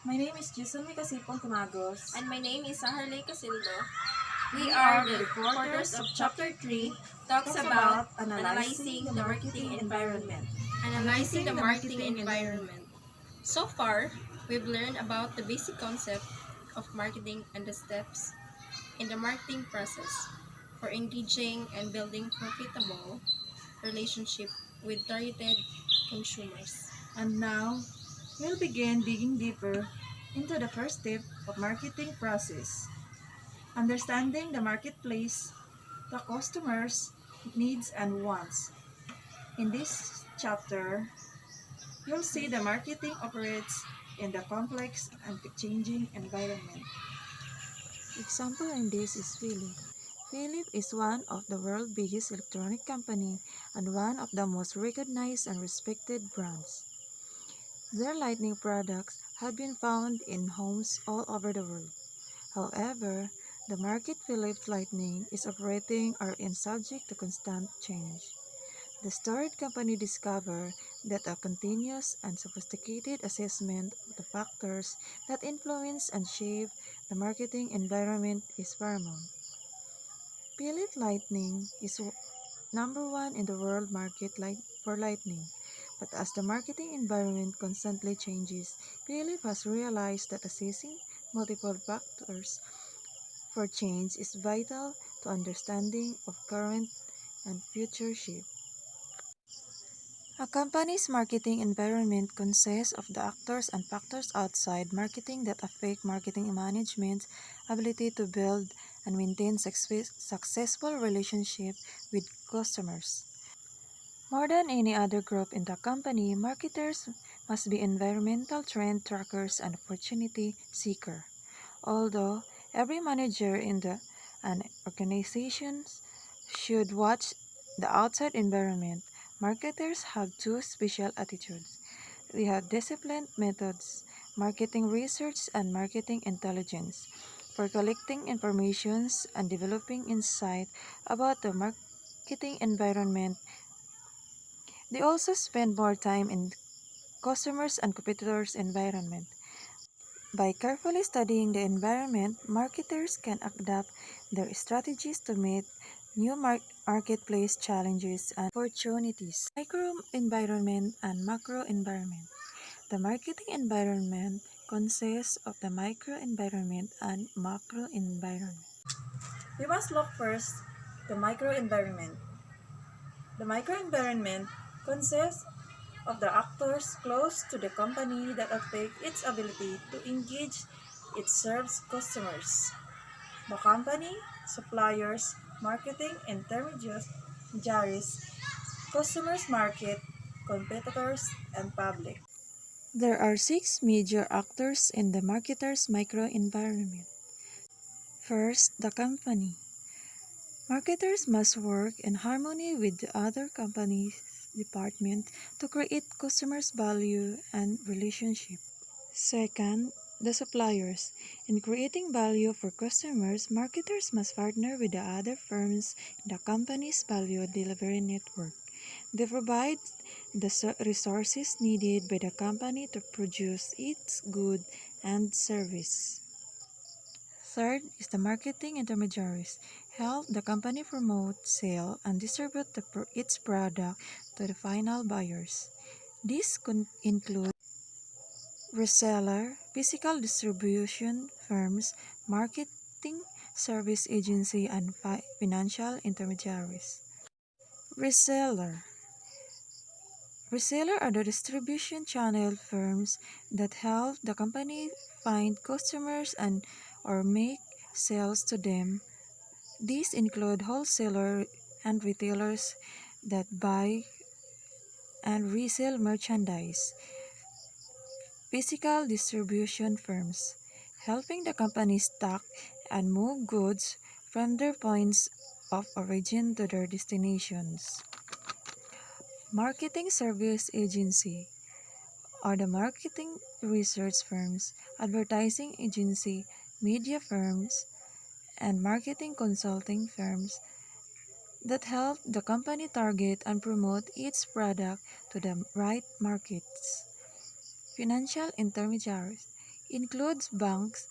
My name is Jason Micasipon Tumagos. And my name is Saharley Casildo. We We are are the the reporters reporters of of Chapter Chapter 3, 3, talks about analyzing the marketing environment. analyzing the marketing environment. So far, we've learned about the basic concept of marketing and the steps in the marketing process for engaging and building profitable relationship with targeted consumers. And now, we'll begin digging deeper into the first step of marketing process, understanding the marketplace, the customers' needs and wants. In this chapter, you'll see the marketing operates in the complex and changing environment. Example in this is Philips. Philips is one of the world's biggest electronic company and one of the most recognized and respected brands. Their lighting products have been found in homes all over the world. However, the market Philips lighting is operating are in subject to constant change. The storied company discovered that a continuous and sophisticated assessment of the factors that influence and shape the marketing environment is paramount. Philips Lighting is number one in the world market for lighting. But as the marketing environment constantly changes, Philips has realized that assessing multiple factors for change is vital to understanding of current and future shifts. A company's marketing environment consists of the actors and factors outside marketing that affect marketing management's ability to build and maintain successful relationships with customers. More than any other group in the company, marketers must be environmental trend trackers and opportunity seeker. Although every manager in an organization should watch the outside environment, marketers have two special attitudes. We have disciplined methods, marketing research and marketing intelligence, for collecting information and developing insight about the marketing environment. They also spend more time in customers and competitors' environment. By carefully studying the environment, marketers can adapt their strategies to meet new marketplace challenges and opportunities. Microenvironment and macroenvironment. The marketing environment consists of the microenvironment and macroenvironment. We must look first the microenvironment. The microenvironment consists of the actors close to the company that affect its ability to engage its serves customers. The company, suppliers, marketing intermediaries, customers market, competitors, and public. There are six major actors in the marketer's microenvironment. First, the company. Marketers must work in harmony with the other company's department to create customers' value and relationship. Second, the suppliers. In creating value for customers, marketers must partner with the other firms in the company's value delivery network. They provide the resources needed by the company to produce its good and service. Third is the marketing intermediaries. Help the company promote, sell, and distribute its product to the final buyers. These include reseller, physical distribution firms, marketing service agency, and financial intermediaries. Reseller. Reseller are the distribution channel firms that help the company find customers and or make sales to them. These include wholesalers and retailers that buy and resell merchandise. Physical distribution firms, helping the company stock and move goods from their points of origin to their destinations. Marketing service agency are the marketing research firms, advertising agency, media firms, and marketing consulting firms that help the company target and promote its product to the right markets. Financial intermediaries. includes banks,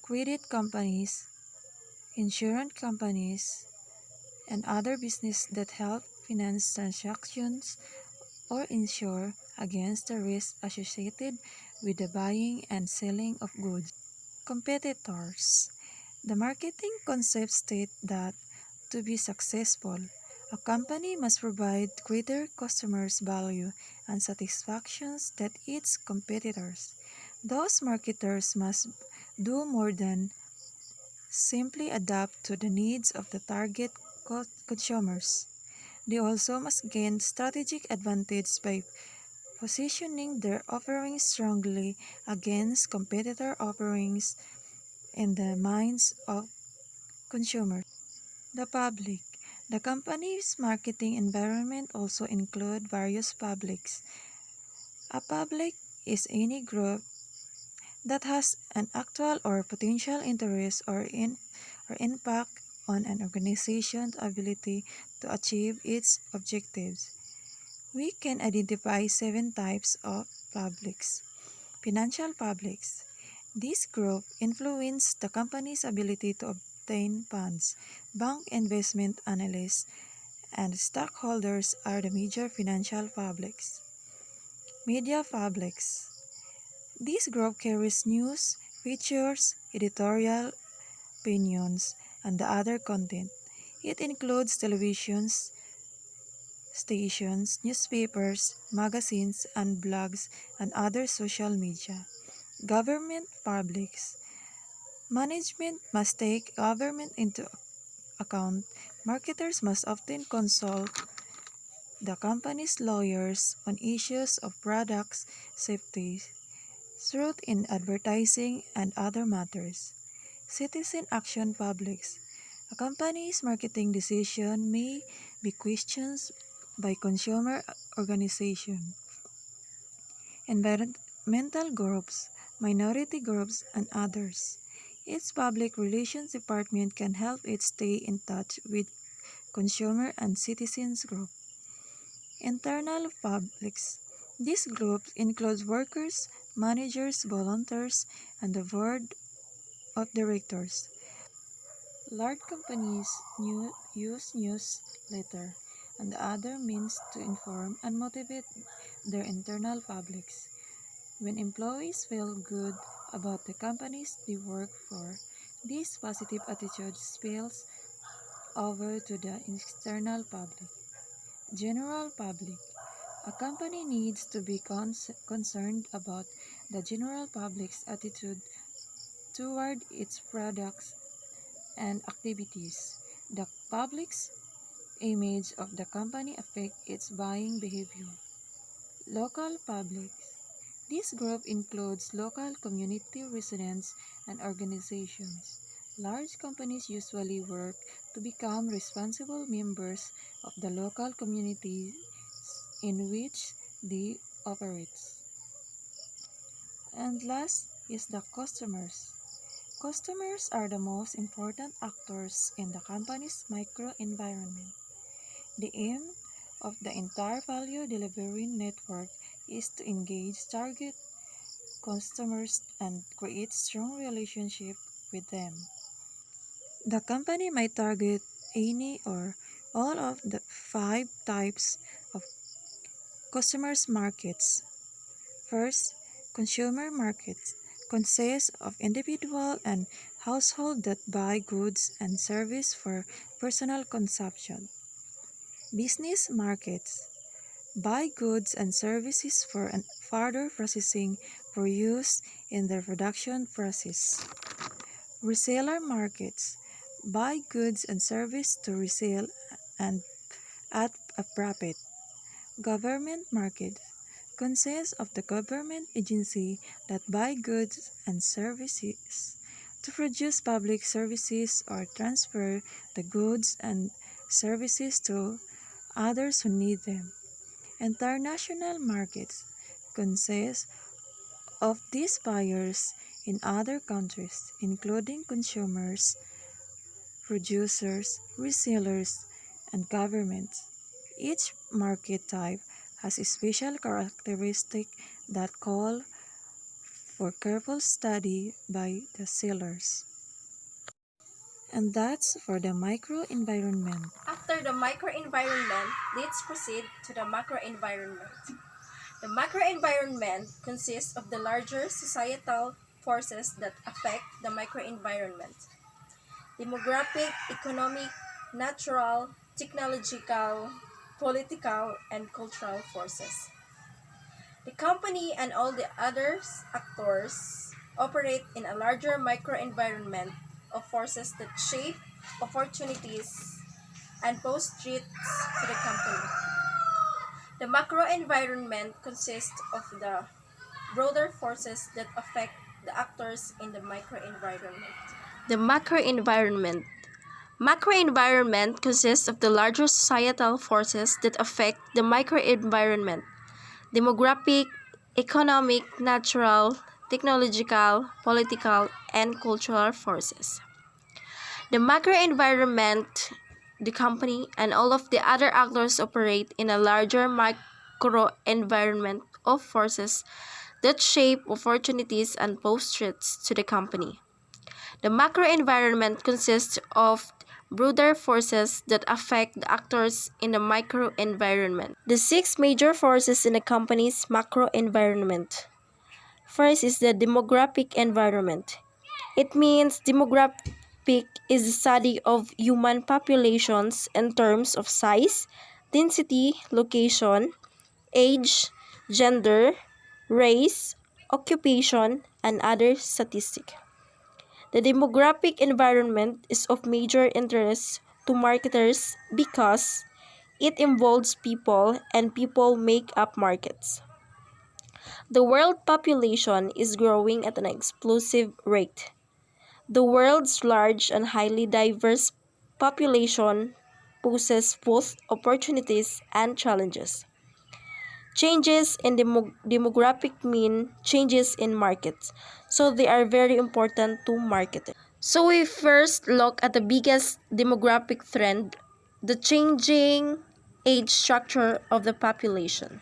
credit companies, insurance companies, and other businesses that help finance transactions or insure against the risks associated with the buying and selling of goods. Competitors. The marketing concept states that to be successful, a company must provide greater customers' value and satisfactions than its competitors. Those marketers must do more than simply adapt to the needs of the target consumers. They also must gain strategic advantage by positioning their offerings strongly against competitor offerings in the minds of consumers. The public. The company's marketing environment also include various publics. A public is any group that has an actual or potential interest or impact on an organization's ability to achieve its objectives. We can identify 7 types of publics. Financial publics. This group influence the company's ability to obtain funds. Bank investment analysts and stockholders are the major financial publics. Media publics. This group carries news, features, editorial opinions, and the other content. It includes television stations, newspapers, magazines, and blogs, and other social media. Government publics. Management must take government into account. Marketers must often consult the company's lawyers on issues of products, safety, truth in advertising, and other matters. Citizen action publics. A company's marketing decision may be questioned by consumer organizations, environmental groups, minority groups, and others. Its public relations department can help it stay in touch with consumer and citizens groups. Internal publics. These groups include workers, managers, volunteers, and the board of directors. Large companies use newsletter and other means to inform and motivate their internal publics. When employees feel good about the companies they work for, this positive attitude spills over to the external public. General public. A company needs to be concerned about the general public's attitude toward its products and activities. The public's image of the company affects its buying behavior. Local publics. This group includes local community residents and organizations. Large companies usually work to become responsible members of the local communities in which they operate. And last is the customers. Customers are the most important actors in the company's microenvironment. The aim of the entire value delivery network is to engage target customers and create strong relationship with them. The company might target any or all of the 5 types of customers markets. First, consumer markets consists of individual and household that buy goods and service for personal consumption. Business markets buy goods and services for further processing for use in the production process. Reseller markets buy goods and service to resell and at a profit. Government markets consists of the government agency that buy goods and services to produce public services or transfer the goods and services to others who need them. International markets consist of these buyers in other countries, including consumers, producers, resellers, and governments. Each market type has a special characteristic that call for careful study by the sellers. And that's for the microenvironment. After the microenvironment, let's proceed to the macroenvironment. The macroenvironment consists of the larger societal forces that affect the microenvironment. Demographic, economic, natural, technological, political, and cultural forces. The company and all the other actors operate in a larger microenvironment of forces that shape opportunities and pose threats to the company. The macroenvironment consists of the broader forces that affect the actors in the microenvironment. The macroenvironment. Macroenvironment consists of the larger societal forces that affect the microenvironment. Demographic, economic, natural, technological, political, and cultural forces. The macroenvironment, the company, and all of the other actors operate in a larger microenvironment of forces that shape opportunities and pose threats to the company. The macroenvironment consists of broader forces that affect the actors in the microenvironment. The 6 major forces in a company's macroenvironment. First is the demographic environment. It means demographic is the study of human populations in terms of size, density, location, age, gender, race, occupation, and other statistics. The demographic environment is of major interest to marketers because it involves people and people make up markets. The world population is growing at an explosive rate. The world's large and highly diverse population poses both opportunities and challenges. Changes in demographic mean changes in markets, so they are very important to marketers. So we first look at the biggest demographic trend, the changing age structure of the population.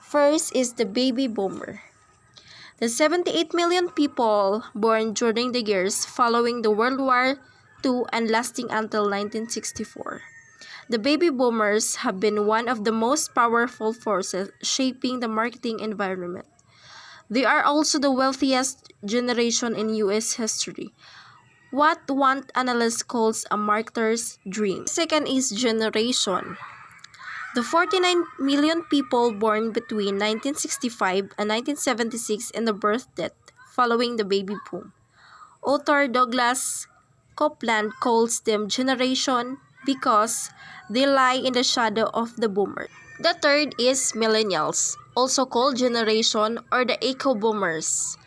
First is the baby boomer. The 78 million people born during the years following the World War II and lasting until 1964. The baby boomers have been one of the most powerful forces shaping the marketing environment. They are also the wealthiest generation in U.S. history. What one analyst calls a marketer's dream. Second is generation. The 49 million people born between 1965 and 1976 in the birth death following the baby boom. Author Douglas Copeland calls them generation because they lie in the shadow of the boomers. The third is millennials, also called generation or the echo boomers.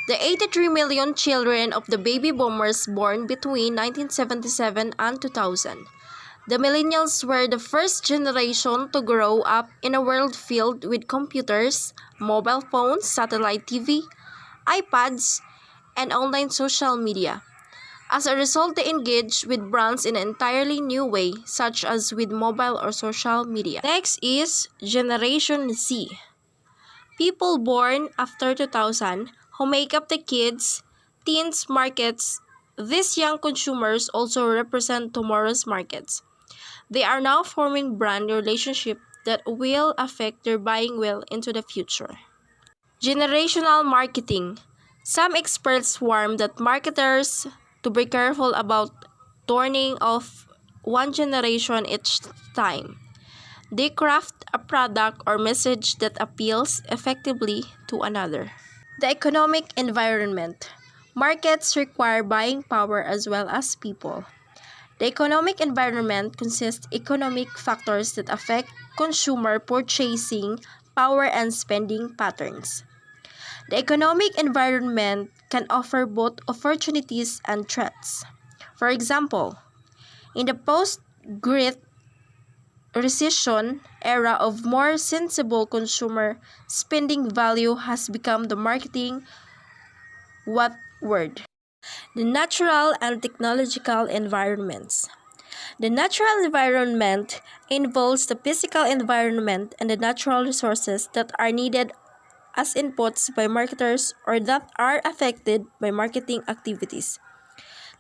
The 83 million children of the baby boomers born between 1977 and 2000. The millennials were the first generation to grow up in a world filled with computers, mobile phones, satellite TV, iPads, and online social media. As a result, they engage with brands in an entirely new way, such as with mobile or social media. Next is Generation Z. People born after 2000 who make up the kids, teens markets. These young consumers also represent tomorrow's markets. They are now forming brand relationships that will affect their buying well into the future. Generational marketing. Some experts warn that marketers to be careful about turning off one generation each time. They craft a product or message that appeals effectively to another. The economic environment. Markets require buying power as well as people. The economic environment consists of economic factors that affect consumer purchasing power and spending patterns. The economic environment can offer both opportunities and threats. For example, in the post-Great Recession era of more sensible consumer spending, value has become the marketing watchword. The natural and technological environments. The natural environment involves the physical environment and the natural resources that are needed as inputs by marketers or that are affected by marketing activities.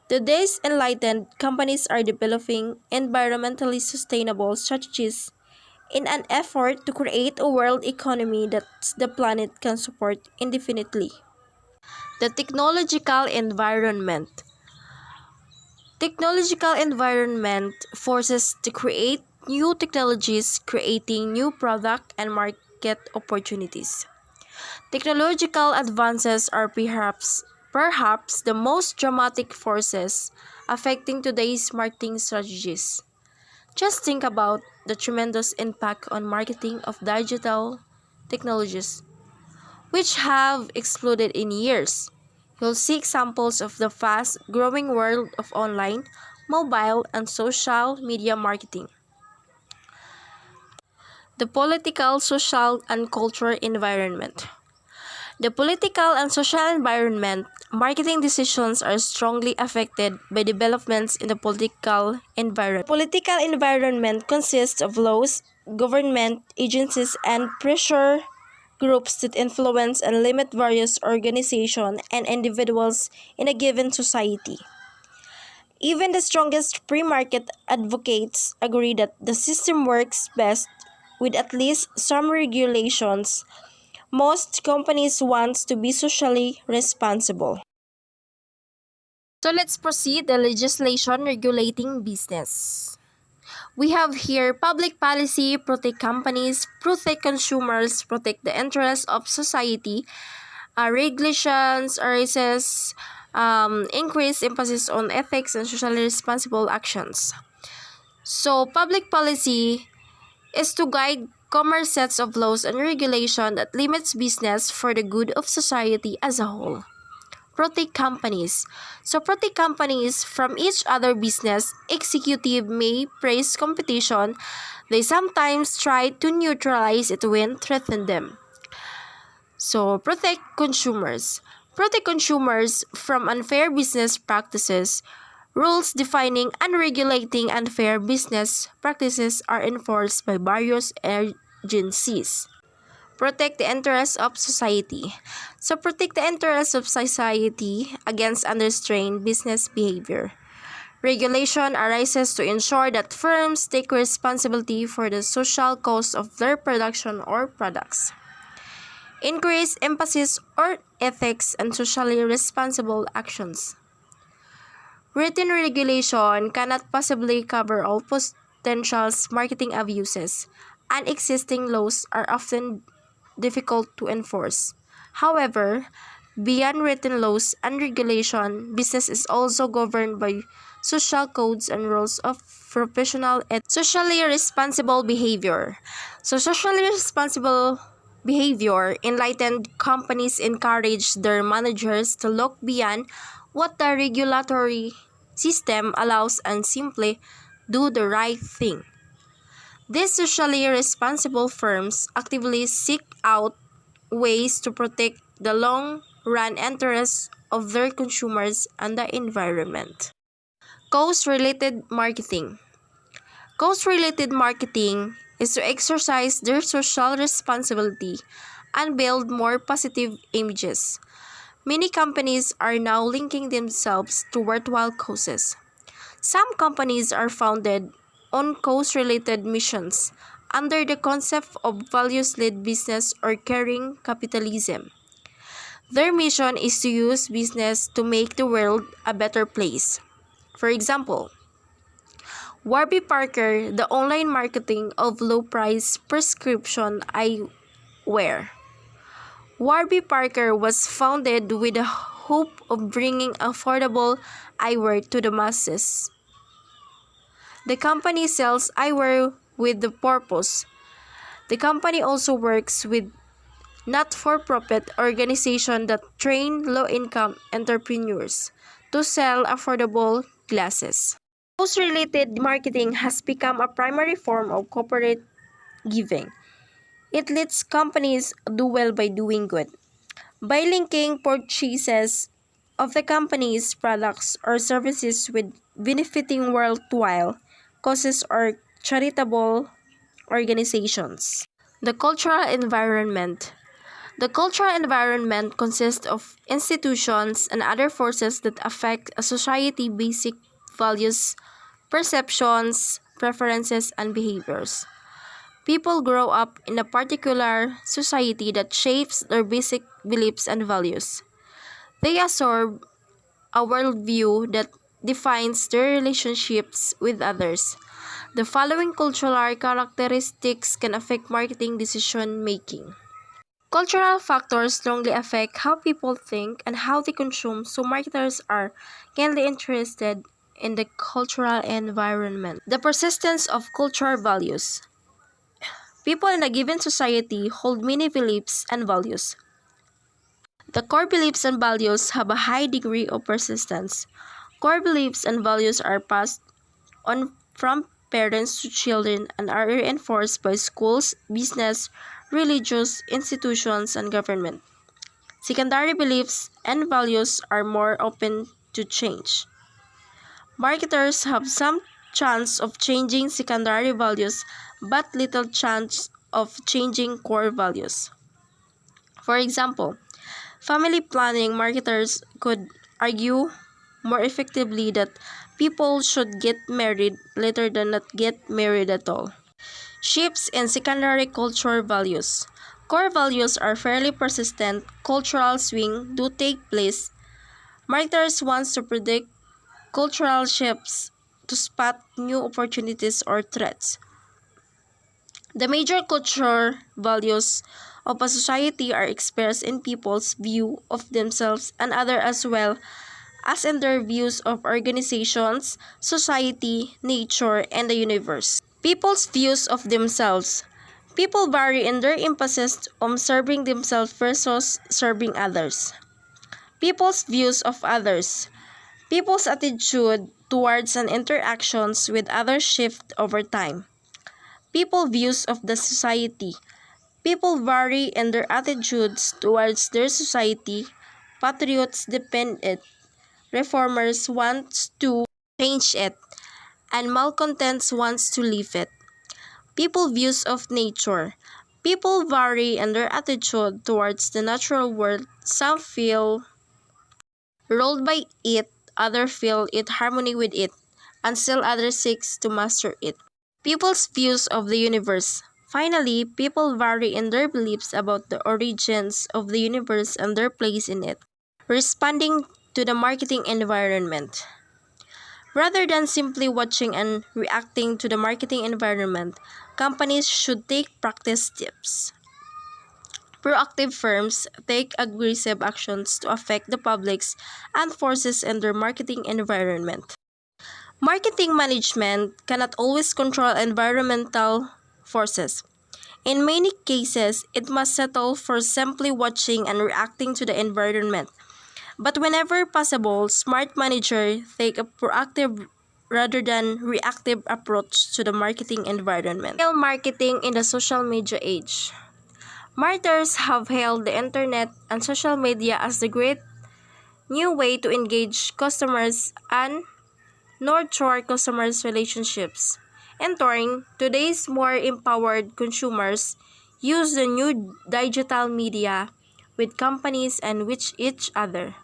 Today's enlightened companies are developing environmentally sustainable strategies in an effort to create a world economy that the planet can support indefinitely. The technological environment. Technological environment forces to create new technologies, creating new product and market opportunities. Technological advances are perhaps the most dramatic forces affecting today's marketing strategies. Just think about the tremendous impact on marketing of digital technologies, which have exploded in years. You'll see examples of the fast-growing world of online, mobile, and social media marketing. The political, social, and cultural environment. The political and social environment, marketing decisions are strongly affected by developments in the political environment. The political environment consists of laws, government agencies, and pressure groups that influence and limit various organizations and individuals in a given society. Even the strongest pre-market advocates agree that the system works best with at least some regulations. Most companies want to be socially responsible. So let's proceed the legislation regulating business. We have here public policy, protect companies, protect consumers, protect the interests of society, regulations, arises, increase emphasis on ethics and socially responsible actions. So public policy is to guide commerce sets of laws and regulation that limits business for the good of society as a whole. Protect companies. So protect companies from each other business. Executive may praise competition. They sometimes try to neutralize it when threaten them. So protect consumers. Protect consumers from unfair business practices. Rules defining and regulating unfair business practices are enforced by various agencies. Protect the interests of society. So protect the interests of society against unrestrained business behavior. Regulation arises to ensure that firms take responsibility for the social cost of their production or products. Increase emphasis on ethics and socially responsible actions. Written regulation cannot possibly cover all potential marketing abuses, and existing laws are often difficult to enforce. However, beyond written laws and regulation, business is also governed by social codes and rules of professional ethics. Socially responsible behavior. So socially responsible behavior, enlightened companies encourage their managers to look beyond what the regulatory system allows and simply do the right thing. These socially responsible firms actively seek out ways to protect the long-run interests of their consumers and the environment. Cause-related marketing. Cause-related marketing is to exercise their social responsibility and build more positive images. Many companies are now linking themselves to worthwhile causes. Some companies are founded on cause-related missions under the concept of values-led business or caring capitalism. Their mission is to use business to make the world a better place. For example, Warby Parker, the online marketing of low-price prescription eyewear. Warby Parker was founded with the hope of bringing affordable eyewear to the masses. The company sells eyewear with the purpose. The company also works with not-for-profit organizations that train low-income entrepreneurs to sell affordable glasses. Cause-related marketing has become a primary form of corporate giving. It lets companies do well by doing good. By linking purchases of the company's products or services with benefiting worthwhile causes or charitable organizations. The cultural environment. The cultural environment consists of institutions and other forces that affect a society's basic values, perceptions, preferences, and behaviors. People grow up in a particular society that shapes their basic beliefs and values. They absorb a worldview that defines their relationships with others. The following cultural characteristics can affect marketing decision making. Cultural factors strongly affect how people think and how they consume, so marketers are keenly interested in the cultural environment. The persistence of cultural values. People in a given society hold many beliefs and values. The core beliefs and values have a high degree of persistence. Core beliefs and values are passed on from parents to children and are reinforced by schools, business, religious institutions, and government. Secondary beliefs and values are more open to change. Marketers have some chance of changing secondary values but little chance of changing core values. For example, family planning marketers could argue more effectively that people should get married later than not get married at all. Shifts in secondary cultural values. Core values are fairly persistent. Cultural swings do take place. Marketers want to predict cultural shifts to spot new opportunities or threats. The major cultural values of a society are expressed in people's view of themselves and others as well as in their views of organizations, society, nature, and the universe. People's views of themselves. People vary in their emphasis on serving themselves versus serving others. People's views of others. People's attitude towards and interactions with others shift over time. People views of the society. People vary in their attitudes towards their society. Patriots defend it. Reformers want to change it. And malcontents wants to leave it. People views of nature. People vary in their attitude towards the natural world. Some feel ruled by it, others feel in harmony with it, and still others seek to master it. People's views of the universe. Finally, people vary in their beliefs about the origins of the universe and their place in it. Responding to the marketing environment. Rather than simply watching and reacting to the marketing environment, companies should take practice tips. Proactive firms take aggressive actions to affect the publics and forces in their marketing environment. Marketing management cannot always control environmental forces. In many cases, it must settle for simply watching and reacting to the environment. But whenever possible, smart managers take a proactive rather than reactive approach to the marketing environment. Email marketing in the social media age. Marketers have hailed the internet and social media as the great new way to engage customers and nurture customers' relationships. In turn, today's more empowered consumers use the new digital media with companies and with each other.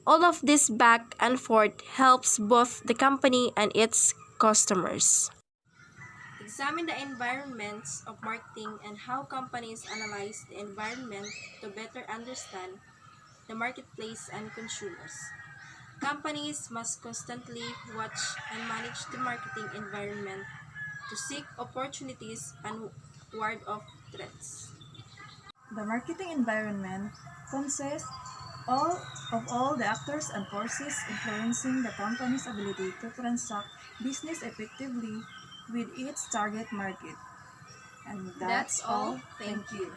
All of this back and forth helps both the company and its customers. Examine the environments of marketing and how companies analyze the environment to better understand the marketplace and consumers. Companies must constantly watch and manage the marketing environment to seek opportunities and ward off threats. The marketing environment consists all the actors and forces influencing the company's ability to transact business effectively with its target market. And that's all. Thank you.